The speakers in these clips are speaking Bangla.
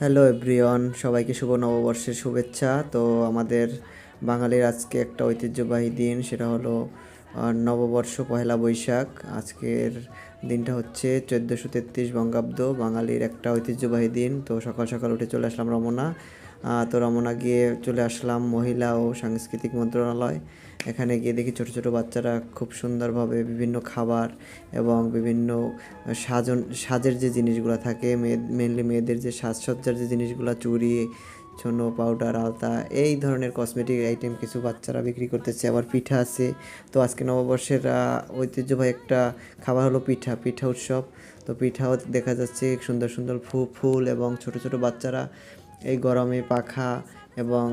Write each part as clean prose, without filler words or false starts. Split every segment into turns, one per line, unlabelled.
হ্যালো এভরিওয়ান, সবাইকে শুভ নববর্ষের শুভেচ্ছা। তো আমাদের বাঙালির আজকে একটা ঐতিহ্যবাহী দিন, সেটা হলো নববর্ষ, পহেলা বৈশাখ। আজকের দিনটা হচ্ছে 1433 বঙ্গাব্দ, বাঙালির একটা ঐতিহ্যবাহী দিন। তো সকাল সকাল উঠে চলে আসলাম রমনা। তো রমনা গিয়ে চলে আসলাম মহিলা ও সাংস্কৃতিক মন্ত্রণালয়। এখানে গিয়ে দেখি ছোট ছোট বাচ্চারা খুব সুন্দরভাবে বিভিন্ন খাবার এবং বিভিন্ন সাজের যে জিনিসগুলো থাকে, মেনলি মেয়েদের যে সাজসজ্জার যে জিনিসগুলো, চুড়ি, ছোনো, পাউডার, আলতা, এই ধরনের কসমেটিক আইটেম কিছু বাচ্চারা বিক্রি করতেছে। আবার পিঠা আছে। তো আজকে নববর্ষের ঐতিহ্যবাহী একটা খাবার হলো পিঠা, পিঠা উৎসব। তো পিঠাও দেখা যাচ্ছে সুন্দর সুন্দর ফুল, এবং ছোট ছোট বাচ্চারা এই গরমে পাখা এবং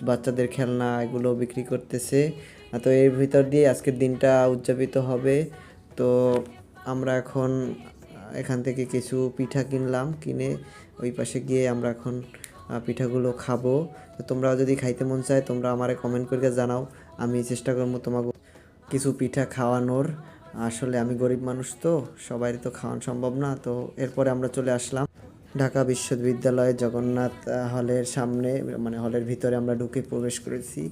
বাচ্চাদের খেলনা এগুলো বিক্রি করতেছে। তো এর ভিতর দিয়ে আজকের দিনটা উদযাপিত হবে। তো আমরা এখন এখান থেকে কিছু পিঠা কিনলাম, কিনে ওই পাশে গিয়ে আমরা এখন পিঠাগুলো খাবো। তো তোমরাও যদি খাইতে মন চায়, তোমরা আমারে কমেন্ট করে জানাও, আমি চেষ্টা করবো তোমাকে কিছু পিঠা খাওয়ানোর। আসলে আমি গরিব মানুষ, তো সবাই তো খাওয়ানো সম্ভব না। তো এরপরে আমরা চলে আসলাম ঢাকা বিশ্ববিদ্যালয়ে জগন্নাথ হলের সামনে, মানে হলের ভিতরে আমরা ঢুকে প্রবেশ করেছি।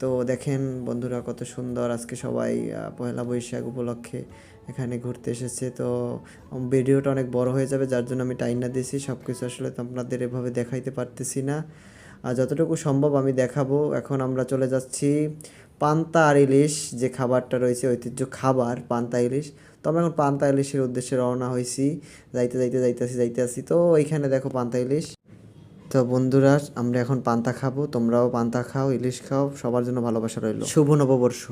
তো দেখেন বন্ধুরা, কত সুন্দর আজকে সবাই পয়লা বৈশাখ উপলক্ষে এখানে ঘুরতে এসেছে। তো ভিডিওটা অনেক বড় হয়ে যাবে, যার জন্য আমি টাইম দিয়েছি। সব কিছু আসলে তো আপনাদের এভাবে দেখাইতে পারতেছি না, আর যতটুকু সম্ভব আমি দেখাবো। এখন আমরা চলে যাচ্ছি পান্তা আর ইলিশ, যে খাবারটা রয়েছে ঐতিহ্য খাবার পান্তা ইলিশ। তো আমরা এখন পান্তা ইলিশের উদ্দেশ্যে রওনা হয়েছি। যাইতে আসি। তো এইখানে দেখো পান্তা ইলিশ। তো বন্ধুরা, আমরা এখন পান্তা খাবো, তোমরাও পান্তা খাও, ইলিশ খাও, সবার জন্য ভালোবাসা রইল। শুভ নববর্ষ।